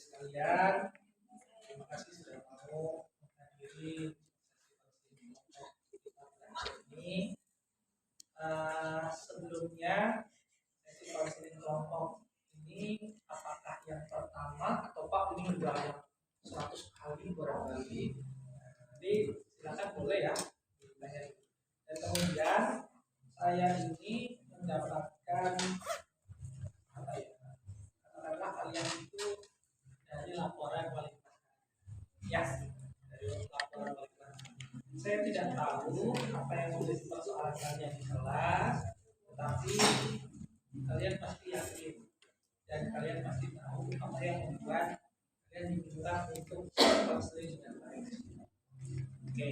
sekalian, terima kasih sudah mau menghadiri ini. Sebelumnya sesi konseling kelompok ini apakah yang pertama atau Pak ini udah yang 100 kali barangkali? Jadi silakan boleh ya. Dan kemudian saya ini mendapatkan apa ya? Katakanlah kalian itu dari laporan wali kelas. Ya, dari laporan wali kelas. Saya tidak tahu apa yang sudah dipersoalkannya di kelas, tetapi kalian pasti yakin dan kalian pasti tahu apa yang membuat kalian diminta untuk konseling dengan baik. Oke.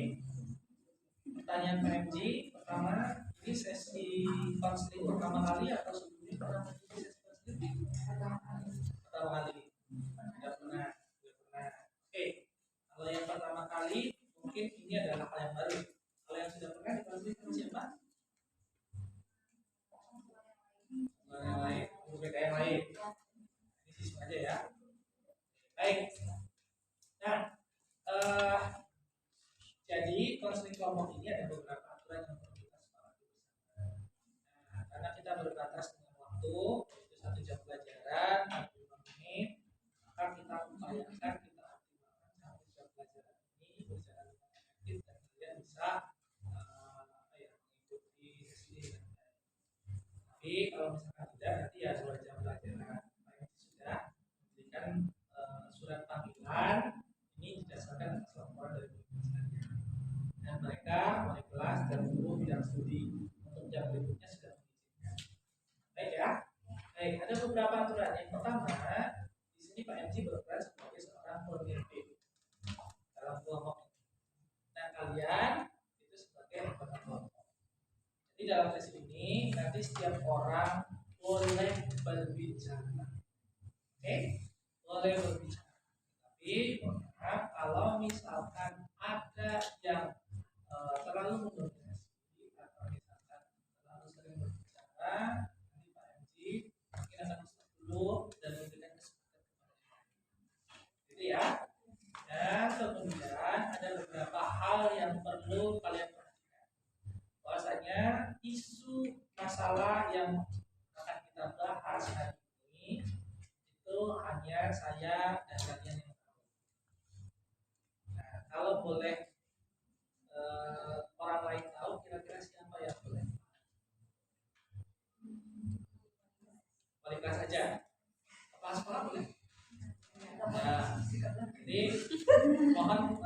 Pertanyaan PMG pertama, ini sesi konseling pertama kali atau sebelumnya pernah mengikuti sesi konseling? Pertama kali. Tidak pernah. Oke. Kalau yang pertama kali mungkin ini adalah hal yang baru. Kalau yang sudah pernah dikonseling sama siapa? Yang lain, BK yang lain. Ini siswa aja ya. Baik. Nah, jadi konseling kelompok ini ada beberapa aturan yang perlu kita sepakati bersama. Nah, karena kita berbatas dengan waktu, yaitu 1 jam pelajaran, 45 menit, maka kita upayakan kita optimalkan 1 jam pelajaran ini berjalan dengan efektif dan kalian bisa mengikuti sesi dengan baik. Tapi kalau misalkan tidak, nanti ya 2 jam pelajaran. Baik, sudah memberikan surat panggilan ini didasarkan atas laporan dari dan mereka wali kelas dan guru bidang studi untuk jam berikutnya sudah mengizinkan. Baik ya. Baik, ada beberapa aturan. Yang pertama, di sini Pak MC berperan sebagai seorang pemimpin dalam kelompok ini. Dan kalian itu sebagai anggota kelompok. Jadi dalam sesi ini nanti setiap orang boleh berbicara. Oke? Boleh berbicara. Tapi maaf kalau misalkan ada yang terlalu mendominasi atau misalkan terlalu sering berbicara, nanti Pak MG mungkin akan stop dulu dan memberikan kesempatan kepada gitu ya. Dan kemudian ada beberapa hal yang perlu kalian perhatikan. Bahwasanya isu masalah yang akan kita bahas hari ini itu hanya saya dan kalian yang tahu. Nah, kalau boleh orang lain tahu, kira-kira siapa yang boleh? Wali kelas aja. Kepala sekolah boleh? Nah, jadi mohon,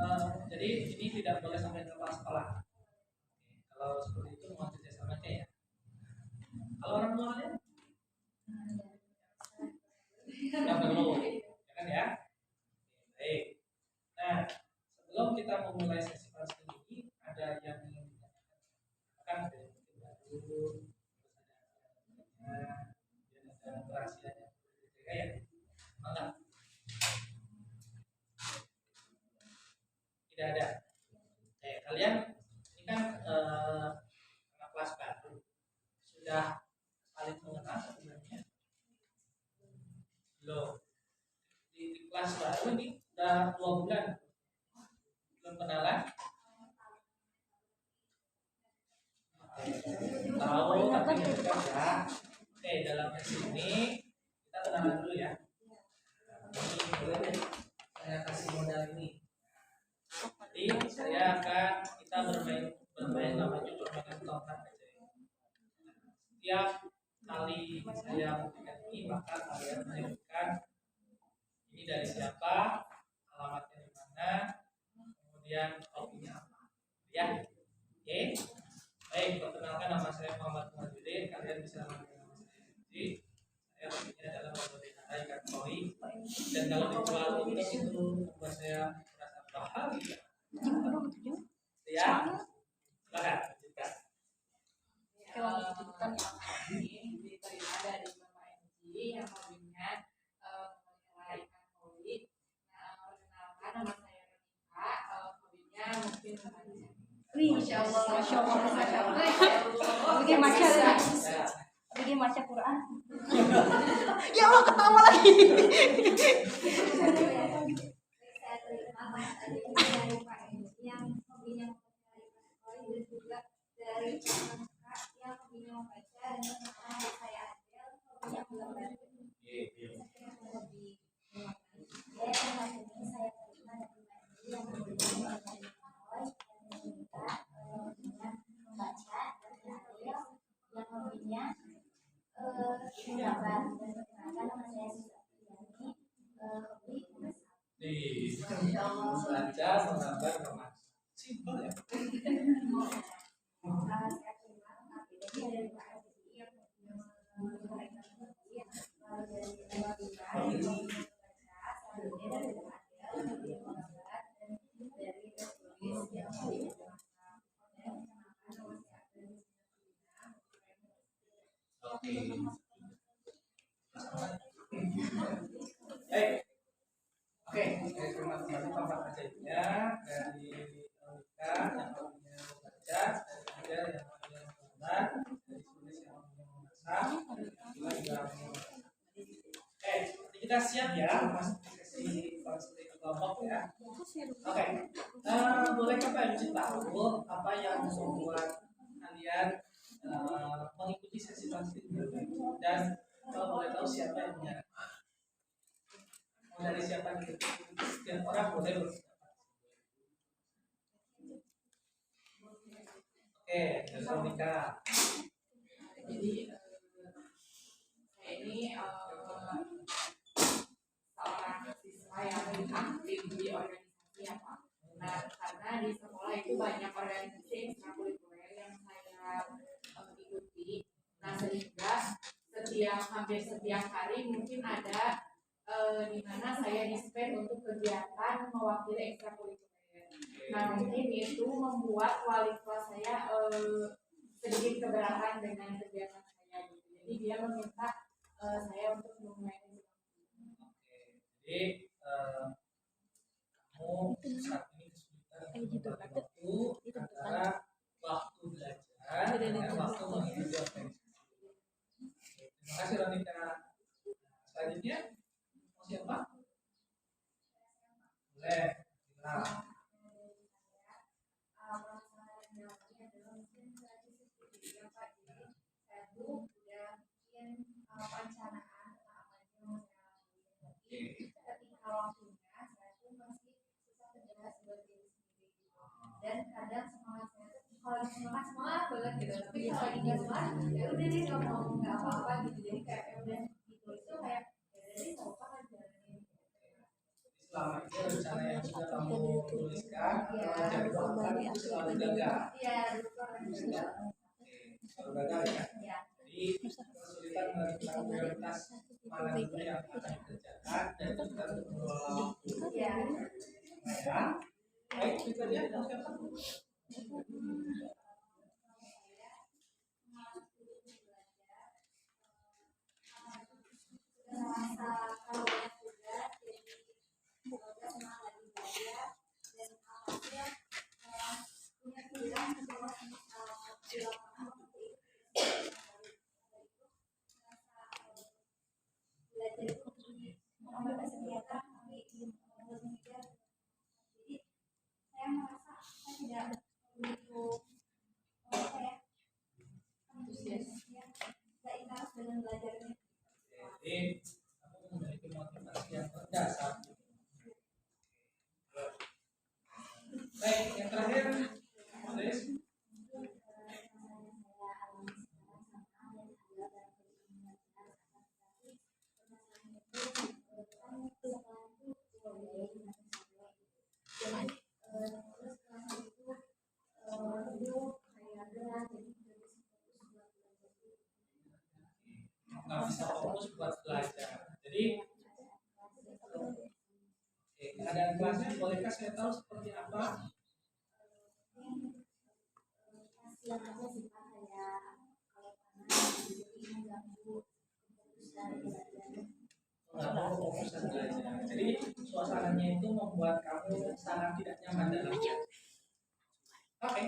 jadi ini tidak boleh sampai ke kepala sekolah. Kalau seperti itu mohon kerjasamanya ya. Kalau orang tuanya? Tidak perlu, ya kan ya? Baik. Nah, sebelum kita memulai sesi konseling ini, ada yang ingin ditanyakan, ada yang mungkin baru, terus ada kerahasiaan yang perlu dijaga ya. Mana? Tidak ada. Kalian ini kan anak kelas baru, sudah saling mengenal sebenarnya? Belum. Di kelas baru ini sudah 2 bulan. Belum kenalan? Tahu tapi dekat ya. Oke, dalam sesi ini kita kenalan dulu ya. Ini boleh saya kasih modal ini. Jadi kita bermain namanya permainan tongkat aja. Setiap kali saya memberikan ini maka kalian menunjukkan ini dari siapa, alamatnya di mana, kemudian hobinya apa, ya. Oke. Baik, perkenalkan nama saya Muhammad Muhajirin. Kalian bisa manggil nama saya Haji. Saya hobinya adalah berbicara ikan koi. Dan kalau dijual untuk itu membuat saya merasa bahagia. Ya, silakan. Kalau lanjutkan ini diterima dari Bapak MG yang hobinya memelihara ikan koi. Nah, perkenalkan nama saya Renita. Hobinya mungkin Wih, masya Allah. Begini Masya Quran. Ya Allah, ketawa lagi. Belajar menggambar memasak. Simpel ya. Oke. Oke, saya terima kembali tempat ajaibnya dari Monika yang hobinya membaca, dari Anda yang hobinya menggambar, dari Sulis yang hobinya memasak, dari Akila juga hobinya memasak. Oke, nanti kita siap ya masuk ke sesi konseling kelompok ya. Oke, bolehkah Pak Yusuf tahu apa yang membuat kalian mengikuti sesi konseling dan kalau boleh tahu siapa yang menyarankan? Dari siapa nih? Setiap orang boleh berpendapat. Oke, dari Monika. Jadi saya ini seorang siswa yang aktif di organisasi ya Pak. Nah, karena di sekolah itu banyak organisasi ekstrakurikuler yang saya ikuti. Nah, sehingga hampir setiap hari mungkin ada di mana saya di-spend untuk kegiatan mewakili ekstrakurikuler. Nah, mungkin itu membuat wali kelas saya sedikit keberatan dengan kegiatan saya gitu. Jadi dia meminta saya untuk memanage. Jadi kamu saat ini kesulitan untuk membagi waktu antara waktu belajar dengan waktu mengikuti organisasi. Terima kasih Ronika. Selanjutnya mau siapa? Boleh. Nah. Dan kadang semangat saya tuh kalau semangat banget gitu, tapi kalau lagi nggak semangat ya udah deh nggak apa-apa gitu, jadi kayak ya udah gitu itu kayak ya udah deh nggak apa-apa kan jalanin. Selama ini rencana yang sudah kamu tuliskan atau jadwalkan itu selalu gagal. Iya, betul. Selalu gagal ya. Jadi kesulitan menentukan prioritas mana dulu yang akan dikerjakan dan juga untuk mengelola waktu. Iya. Nah ya, baik juga dia mau siapa? Kalau banyak tugas jadi semoga semangat lagi belajar dan alhasil punya pilihan bahwa di lapangan seperti itu belajar itu mengambil kegiatan tapi mengejar. Jadi saya merasa saya tidak begitu apa ya antusiasnya tidak ikhlas dengan belajarnya. Jadi kamu memiliki motivasi yang rendah saat ini. Baik, yang terakhir, Tulis. Nggak bisa fokus buat belajar. Jadi keadaan kelasnya bolehkah saya tahu seperti apa? Mengganggu fokusan belajar. Jadi suasananya itu membuat kamu sangat tidak nyaman dalam belajar. Oke.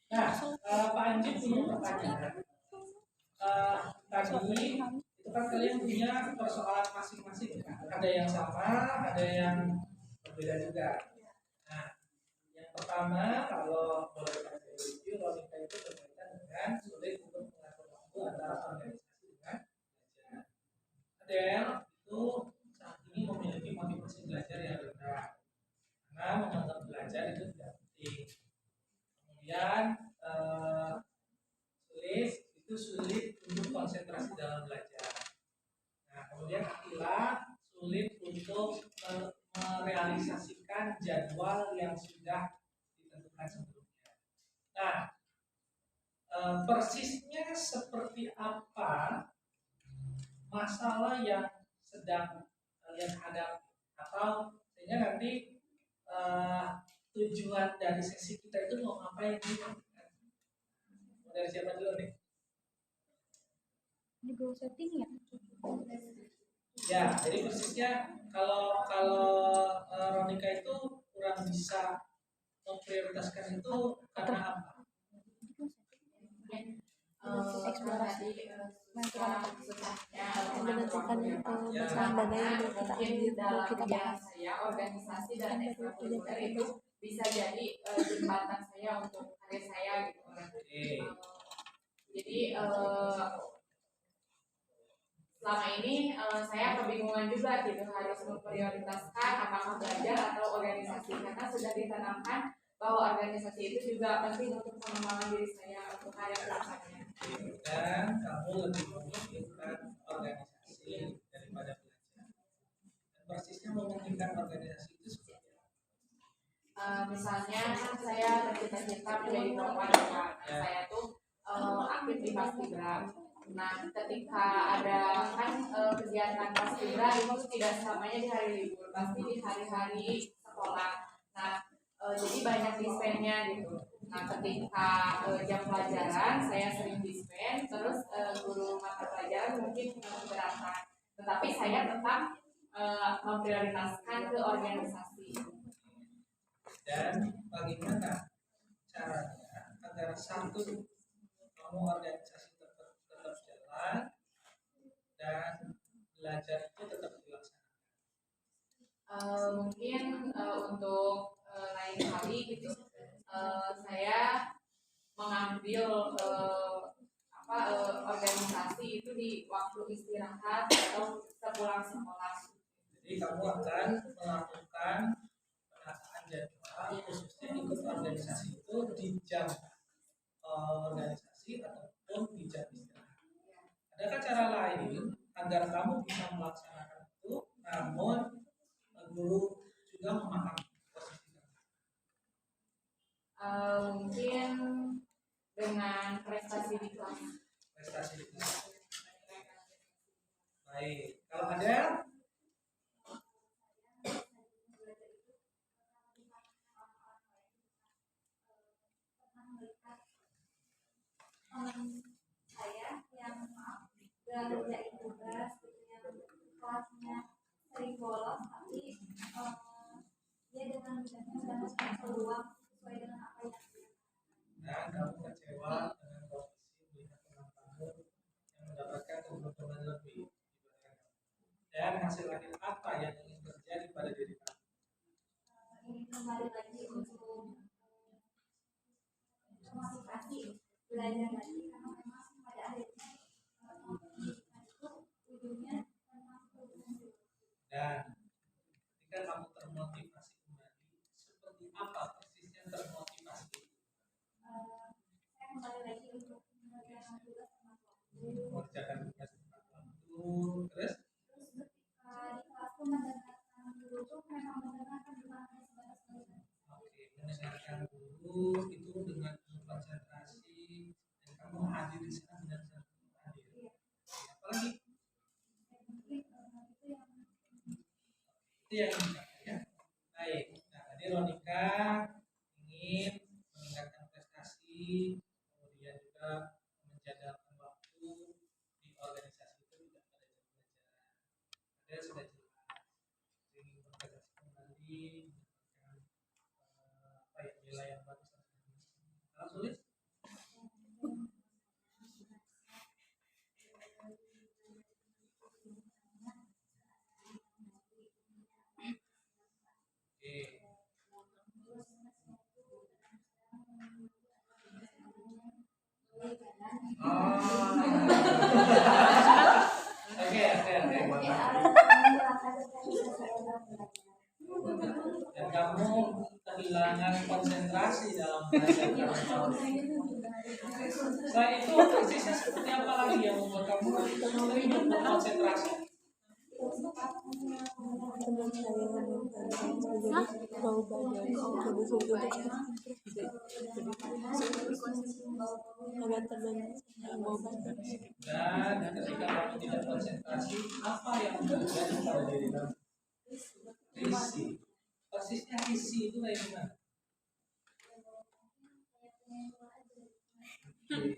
Nah, Pak Anji punya pertanyaan. Tadi itu kan kalian punya persoalan masing-masing. Ada yang sama, ada yang berbeda juga. Nah, yang pertama kalau boleh saya review, Ronika itu berkaitan dengan sulit untuk mengatur waktu antara organisasi dengan belajar. Adel itu saat ini memiliki motivasi belajar yang rendah karena menganggap belajar itu tidak penting. Kemudian sulit untuk konsentrasi dalam belajar. Nah, kemudian Akila sulit untuk merealisasikan yang kalian hadapi, atau sehingga nanti tujuan dari sesi kita itu mau ngapain gitu. Dari siapa dulu nih? Di goal setting ya? Ya, jadi persisnya kalau Ronika itu kurang bisa memprioritaskan itu karena apa? Eksplorasi susahnya berdasarkan mungkin dalam kita bidang bahas. saya organisasi dan ekstrakurikuler itu bisa jadi jembatan saya untuk karir saya gitu. Jadi selama ini saya kebingungan juga gitu harus memprioritaskan apakah belajar atau organisasi karena sudah ditanamkan bahwa organisasi itu juga penting untuk pengembangan diri saya untuk karir kedepannya. Dan kamu lebih memikirkan organisasi daripada belajar. Dan persisnya memikirkan organisasi itu seperti apa? Misalnya saya bercita-cita menjadi perempuan, saya tuh aktif di Paskibra. Nah, ketika ada kan kegiatan Paskibra itu tidak selamanya di hari libur, pasti di hari-hari sekolah. Nah, jadi banyak dispennya gitu. Nah, ketika jam pelajaran saya sering dispen, terus guru mata pelajaran mungkin keberatan. Tetapi saya tetap memprioritaskan ke organisasi. Dan bagaimana caranya agar satu kamu organisasi tetap jalan dan belajar itu tetap dilaksanakan? Mungkin untuk lain kali gitu saya mengambil organisasi itu di waktu istirahat atau sepulang sekolah. Jadi kamu akan melakukan penataan jadwal khususnya ikut organisasi itu di jam organisasi ataupun di jam istirahat. Adakah cara lain agar kamu bisa melaksanakan itu namun guru juga memahami posisi kamu? Mungkin dengan prestasi di kelas. Prestasi di kelas. Baik, kalau ada saya yang gak ngerjain tugas yang kelasnya sering bolos tapi dia dengan mudahnya mendapatkan peluang sesuai dengan apa yang dan kamu kecewa dengan kondisi melihat teman kamu yang mendapatkan keuntungan lebih dan hasil akhir apa yang ingin terjadi pada diri kamu? ini kembali lagi untuk motivasi belajar lagi karena memang pada akhirnya itu ujungnya memang Dan ketika kamu termotivasi kembali, seperti apa persisnya termotivasi? saya kembali lagi untuk mengerjakan tugas tepat waktu. Mengerjakan tugas tepat waktu, terus Ketika di kelas tuh mendengarkan guru tuh memang mendengarkan bukan hanya sebatas belajar. oke, mendengarkan guru itu dengan konsentrasi dan kamu hadir di sana benar-benar hadir. Apalagi itu yang dicapai ya. Baik, nah tadi Ronika ingin meningkatkan prestasi, kemudian juga menjadwalkan waktu di organisasi itu tidak pada jam pelajaran. Ada sudah jelas ingin berprestasi kembali, mendapatkan nilai yang bagus. Kalau sulit Oke. Dan kamu kehilangan konsentrasi dalam belajar kamu. Selain itu, persisnya seperti apa lagi yang membuat kamu lebih berkonsentrasi? teman saya jadi bau badan ada teman yang bau badan. Dan ketika kamu tidak konsentrasi, apa yang terjadi pada diri kamu? Risi. Persisnya risi itu kayak gimana?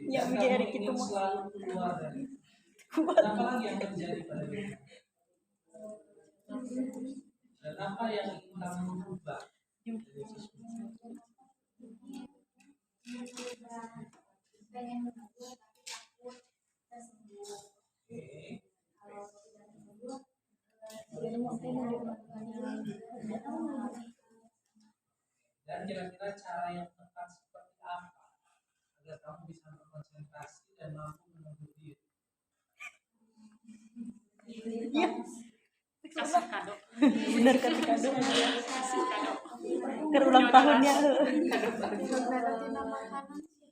Ya, Dan menjadi kamu gitu ingin mah. selalu keluar dari itu. Apa lagi yang terjadi pada diri kamu? Dan apa yang ingin kamu ubah dari sesuatu? pengen menabung tapi takut tersembuh. Oke. Kalau tidak tersembuh, jadi mungkin Dan kira-kira cara yang tepat seperti apa agar kamu bisa berkonsentrasi dan mampu menunggu diri? Iya. Kasih kado. Bener kan kado. Ke ulang tahunnya.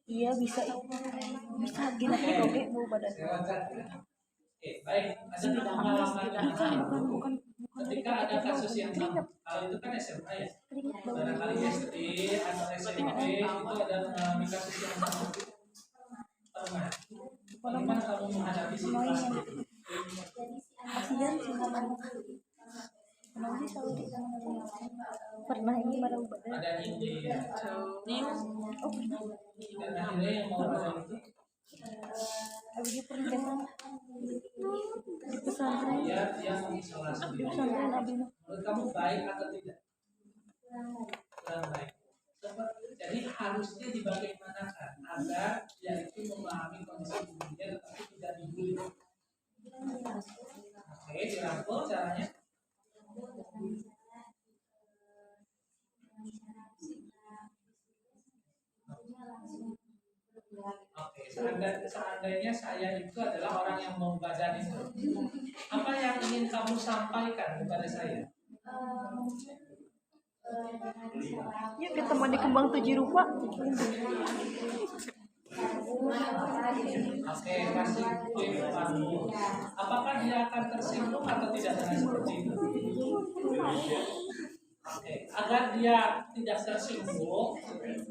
Iya bisa gini oke mau badan. Oke, baik. Ada pengalaman Bukan ketika ada kasus yang sama. Kalau itu kan SMA ya. Barangkali SD atau SMP itu ada mengalami kasus yang sama. Pernah. Bagaimana kamu menghadapi situasi itu? Kasihan sih Kenapa selalu pernah ini baru badan. Ada ide. Oh pernah. Dan akhirnya yang mau badan itu Abis itu pernah di pesantren. dia mengisolasi Di diri. pesantren abis itu. Menurut kamu baik atau tidak? Kurang baik. Jadi harusnya dibagaimanakan agar dia itu memahami kondisi dirinya tetapi tidak dibully. Oke, dirangkul caranya. Oke, seandainya saya itu adalah orang yang mau badan itu, apa yang ingin kamu sampaikan kepada saya? Yuk ketemu di Kembang 7 Rupa. Oke, kasih informasi. Apakah dia akan tersinggung atau tidak dengan seperti itu? Oke, agar dia tidak tersinggung,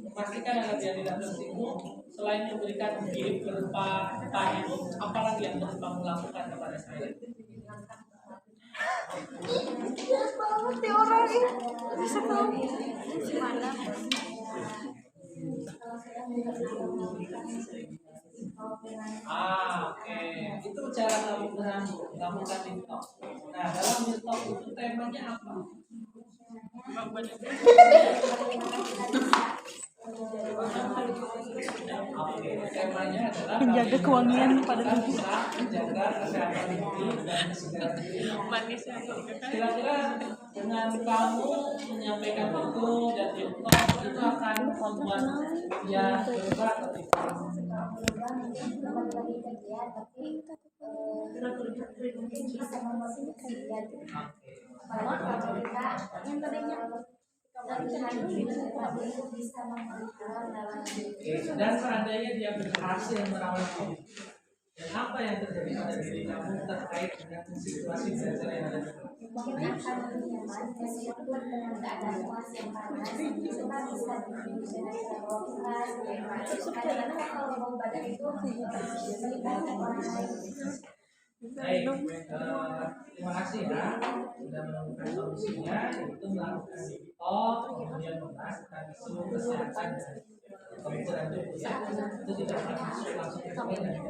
memastikan agar dia tidak tersinggung. Selain memberikan gift berupa payung, apalagi yang perlu kamu lakukan kepada saya? Banget ya orangnya. Bisa tahu gimana? Oke. Itu cara kamu melakukan TikTok. Nah, dalam TikTok itu temanya apa? Oke, temanya adalah Menjaga kewangian pada tubuh. bisa menjaga kesehatan diri dan kesegaran diri. Manisnya Kira-kira dengan kamu menyampaikan itu dan TikTok itu akan membuat dia berubah atau tidak? berbagi kegiatan tapi mungkin bisa memotivasi dan apalagi kalau kita yang tadinya latihan itu bisa memperkuat dalam Oke, dan seandainya dia berhasil merawat diri, dan apa yang terjadi pada diri kamu terkait dengan situasi belajar yang ada di sana? kita akan lebih nyaman meskipun dengan keadaan situasi yang panas kita bisa dengan cara keras kadang-kadang kalau mau badan itu melibatkan orang lain. Baik, terima kasih ya sudah menemukan solusinya, yaitu melakukan TikTok, kemudian membahas tentang isu kesehatan dan kebutuhan tubuh ya. Itu tidak akan masuk langsung ke sini dan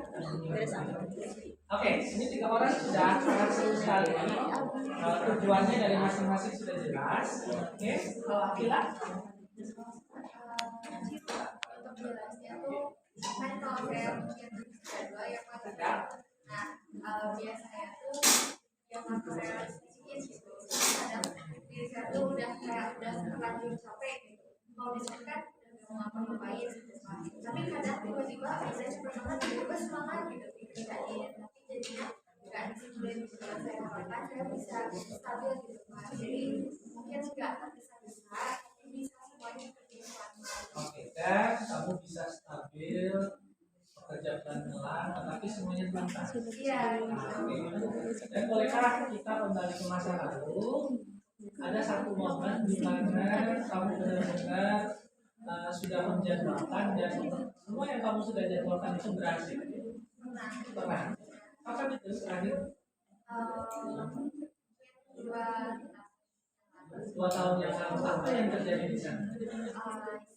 Oke, ini 3 orang sudah sangat seru sekali. Tujuannya dari masing-masing sudah jelas. Oke, kalau Akila? Untuk jelasnya tuh kan kalau saya mungkin kedua yang biasanya tuh yang aku realisasiin gitu kadang diri saya tuh udah terlanjur capek gitu mau disuruh udah mau ngapain gitu tapi kadang tiba-tiba saya semangat tiba-tiba semangat gitu dikirain tapi jadinya nggak disiplin gitu saya harapkan saya bisa stabil gitu Pak. Jadi mungkin nggak tergesa-gesa tapi bisa semuanya terjadi pelan-pelan. Oke, dan kamu bisa stabil, bekerja sudah pelan-pelan, tetapi semuanya tuntas. Iya. Dan bolehkah kita kembali ke masa lalu? Ada satu momen di mana kamu benar-benar sudah menjadwalkan dan semua yang kamu sudah jadwalkan itu berhasil. Pernah? Kapan itu terakhir? 2 tahun yang lalu. Apa yang terjadi di sana?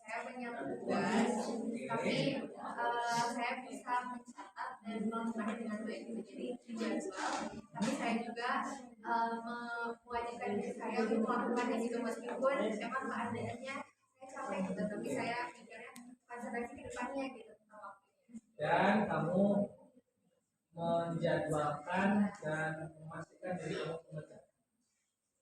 Saya punya tugas, tapi saya bisa mencatat dan melakukannya dengan baik. Jadi jadwal, tapi saya juga mewajibkan diri saya untuk melakukannya gitu meskipun emang keadaannya saya capek gitu, tapi saya mikirnya konsentrasi ke depannya gitu. Dan kamu menjadwalkan dan memastikan diri kamu mengerjakan.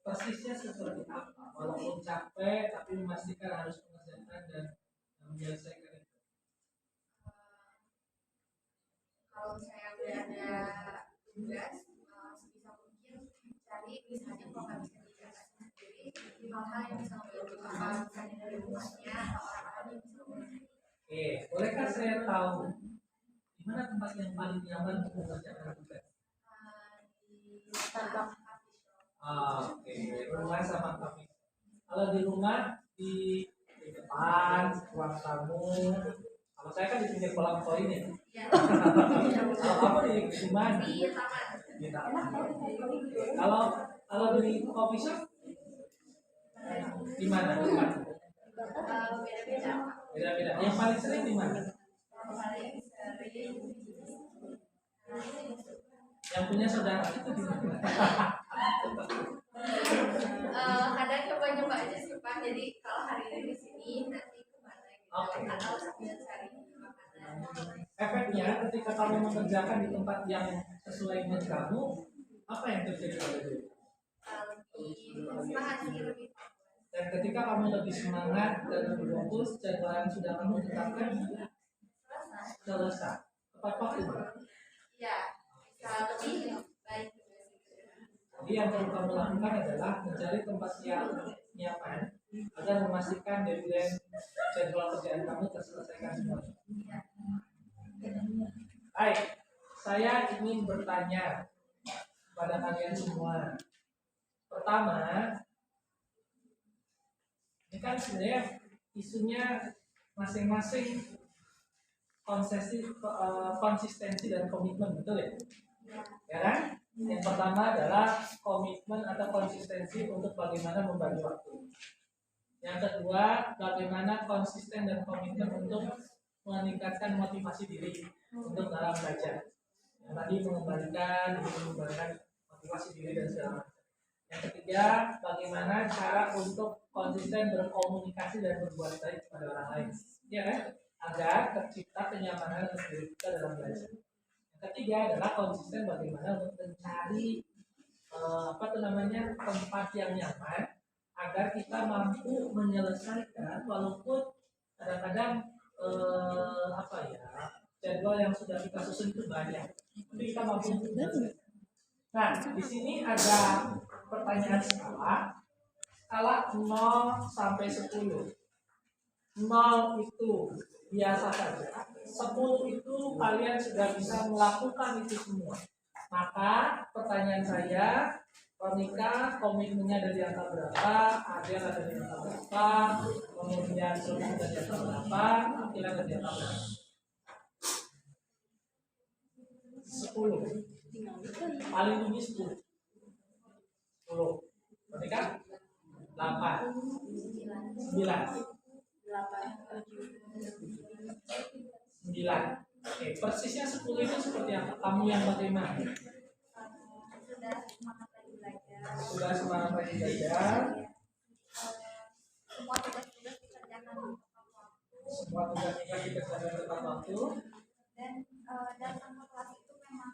Persisnya seperti apa? Walaupun capek, tapi memastikan harus mengerjakan dan menyelesaikan itu. Kalau saya udah ada tugas, sebisa mungkin cari misalnya kalau nggak bisa dijaga sendiri, di hal-hal yang bisa membantu apa misalnya dari rumahnya atau orang-orang yang bisa membantu. Oke, bolehkah saya tahu di mana tempat yang paling nyaman untuk mengerjakan tugas? Di Starbucks. Oke, rumah sama kami. Kalau di rumah di depan ruang tamu. Kalau saya kan di pinggir kolam koi ini. Iya. Kalau kamu di mana? Di taman. Di taman. Kalau di coffee shop di mana? Beda-beda. Beda-beda. Yang paling sering di mana? Paling sering. Yang punya saudara itu di mana? Kadang coba-coba aja sih Pak. Jadi kalau hari ini di sini, nanti kemana gitu. Oke. Atau sambil cari makanan. Efeknya ketika kamu mengerjakan di tempat yang sesuai dengan kamu, apa yang terjadi pada diri? Lebih semangat sih, lebih Dan ketika kamu lebih semangat dan lebih fokus, jadwal yang sudah kamu tetapkan selesai. Tepat waktu. ya bisa lebih baik juga sih. Jadi yang perlu kamu lakukan adalah mencari tempat yang nyaman agar memastikan deadline jadwal kerjaan kamu terselesaikan semua. Baik, saya ingin bertanya kepada kalian semua. Pertama, ini kan sebenarnya isunya masing-masing konsistensi dan komitmen, betul ya? Ya kan? Yang pertama adalah komitmen atau konsistensi untuk bagaimana membagi waktu. Yang kedua, bagaimana konsisten dan komitmen untuk meningkatkan motivasi diri untuk dalam belajar. Yang tadi mengembalikan motivasi diri dan segala macam. Yang ketiga, bagaimana cara untuk konsisten berkomunikasi dan berbuat baik kepada orang lain, ya kan? Agar tercipta kenyamanan untuk diri kita dalam belajar. Yang ketiga adalah konsisten bagaimana untuk mencari tempat yang nyaman agar kita mampu menyelesaikan walaupun kadang-kadang jadwal yang sudah kita susun itu banyak, tapi kita mampu menyelesaikan. Nah, di sini ada pertanyaan skala 0 sampai 10. 0 itu biasa saja, 10 itu kalian sudah bisa melakukan itu semua. Maka pertanyaan saya, Ronika komitmennya dari angka berapa, Adel ada di angka berapa, kemudian Sultan ada di angka berapa, Akil ada di angka berapa? 10. Paling tinggi 10. 10. Ronika 8. 9. 9. Oke, persisnya 10 itu seperti apa? Kamu yang bagaimana? Sudah semangat lagi belajar. Semua tugas-tugas dikerjakan tepat waktu. Semua tugas-tugas dikerjakan tepat waktu. Dan datang ke kelas itu memang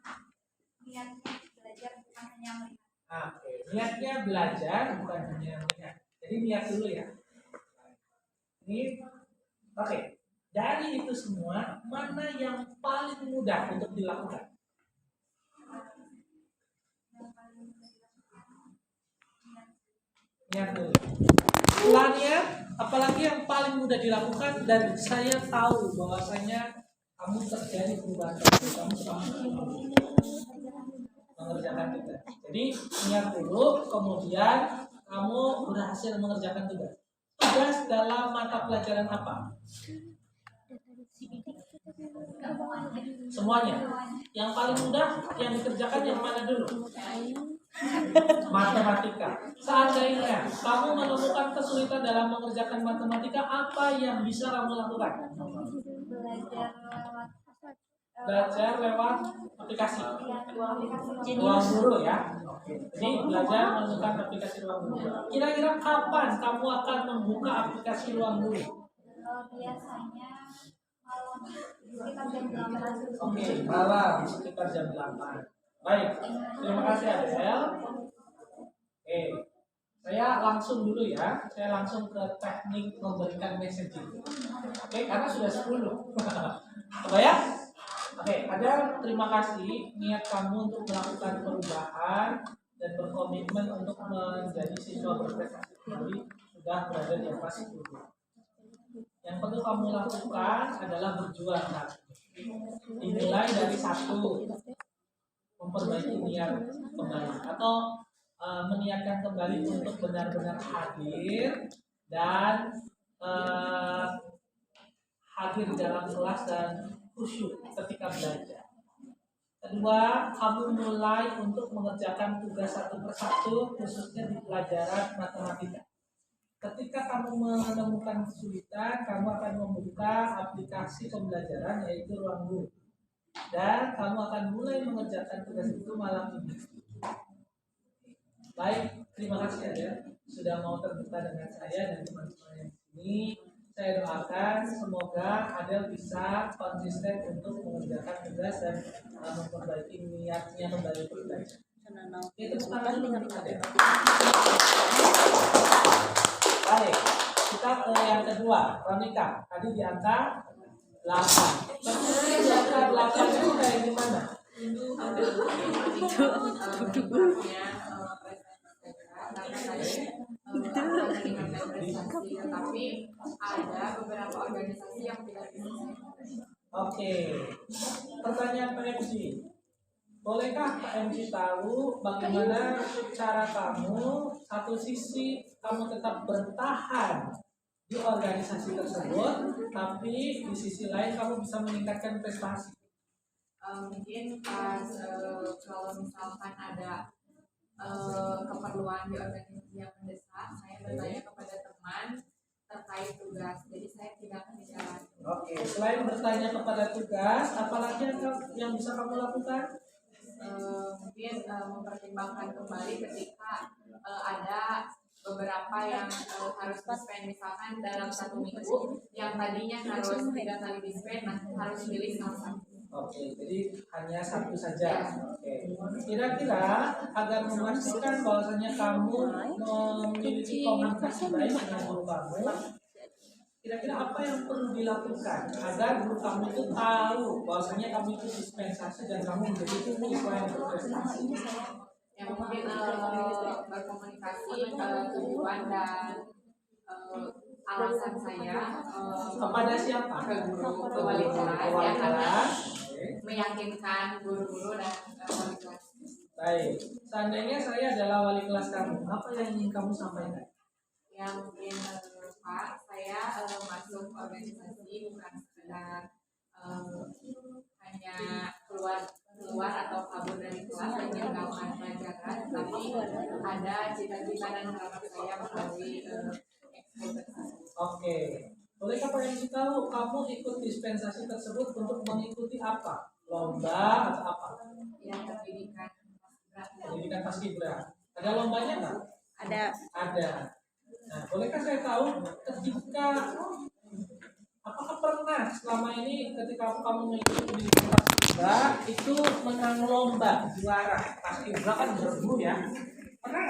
niatnya belajar bukan hanya melihat. Oke, niatnya belajar bukan hanya melihat. Jadi niat dulu ya. Ini oke. Dari itu semua, mana yang paling mudah untuk dilakukan? Niat dulu. Setelahnya, apalagi yang paling mudah dilakukan dan saya tahu bahwasanya kamu terjadi perubahan, kamu mengerjakan tugas. Jadi niat dulu, kemudian kamu berhasil mengerjakan tugas. Tugas dalam mata pelajaran apa? Semuanya. Yang paling mudah yang dikerjakan yang mana dulu? Matematika. Seandainya kamu menemukan kesulitan dalam mengerjakan matematika, apa yang bisa kamu lakukan? Belajar lewat aplikasi. Ruang guru ya. Oke. Jadi belajar menggunakan aplikasi ruang guru. Kira-kira kapan kamu akan membuka aplikasi ruang guru? Biasanya malam sekitar jam 8. Oke, malam sekitar jam 8. Baik, terima kasih Adel. Oke, saya langsung dulu ya. Saya langsung ke teknik memberikan messaging. Oke, karena sudah 10. Kebayang? Oke, Adel, terima kasih niat kamu untuk melakukan perubahan dan berkomitmen untuk menjadi siswa berprestasi tinggi sudah berada di atas 10. Yang perlu kamu lakukan adalah berjuang. Dimulai dari 1, memperbaiki niat kembali atau meniatkan kembali untuk benar-benar hadir dan hadir di dalam kelas dan khusyuk ketika belajar. Kedua, kamu mulai untuk mengerjakan tugas satu persatu, khususnya di pelajaran matematika. Ketika kamu menemukan kesulitan, kamu akan membuka aplikasi pembelajaran yaitu Ruang Guru. Dan kamu akan mulai mengerjakan tugas itu malam ini. Baik, terima kasih ya sudah mau terbuka dengan saya dan teman-teman yang di sini. Saya doakan semoga Adel bisa konsisten untuk mengerjakan tugas dan memperbaiki niatnya kembali belajar. Itu semangat dengan Adel. Baik, kita ke yang kedua, Ronika. Tadi di angka 8. Sebenarnya di angka 8 itu kayak gimana? Tapi ada beberapa organisasi yang tidak bisa. Oke, pertanyaan Pak MC. Bolehkah Pak MC tahu bagaimana cara kamu satu sisi kamu tetap bertahan di organisasi tersebut, tapi di sisi lain kamu bisa meningkatkan prestasi? Mungkin pas kalau misalkan ada keperluan di organisasi yang mendesak, saya bertanya kepada teman terkait tugas, jadi saya tidak akan bicara. Oke, selain bertanya kepada tugas, apalagi yang bisa kamu lakukan? Mungkin mempertimbangkan kembali ketika ada beberapa yang harus dispen, misalkan dalam 1 minggu yang tadinya harus 3 kali dispen, nah harus pilih salah satu. Oke, jadi hanya 1 saja. Oke. Kira-kira agar memastikan bahwasanya kamu memiliki komunikasi baik dengan guru kamu, kira-kira apa yang perlu dilakukan agar guru kamu itu tahu bahwasanya kamu itu dispensasi dan kamu menjadi siswa yang berprestasi? Yang mungkin berkomunikasi tujuan dan alasan saya Kepada siapa? ke guru, ke wali kelas, ya, karena meyakinkan guru-guru dan wali kelas. Baik, seandainya saya adalah wali kelas kamu, apa yang ingin kamu sampaikan? Yang mungkin Pak, saya masuk organisasi bukan sekedar hanya keluar atau kabur dari kelas dan meninggalkan pelajaran, tapi ada cita-cita dan harapan saya melalui ekskul tersebut. Oke, bolehkah Pak MC tahu kamu ikut dispensasi tersebut untuk mengikuti apa? Lomba atau apa? Yang pendidikan Pendidikan paskibra. Ada lombanya nggak? Ada. Nah, bolehkah saya tahu ketika apakah pernah selama ini ketika kamu mengikuti pendidikan paskibra itu menang lomba juara? Paskibra kan berburu ya. Pernah nggak?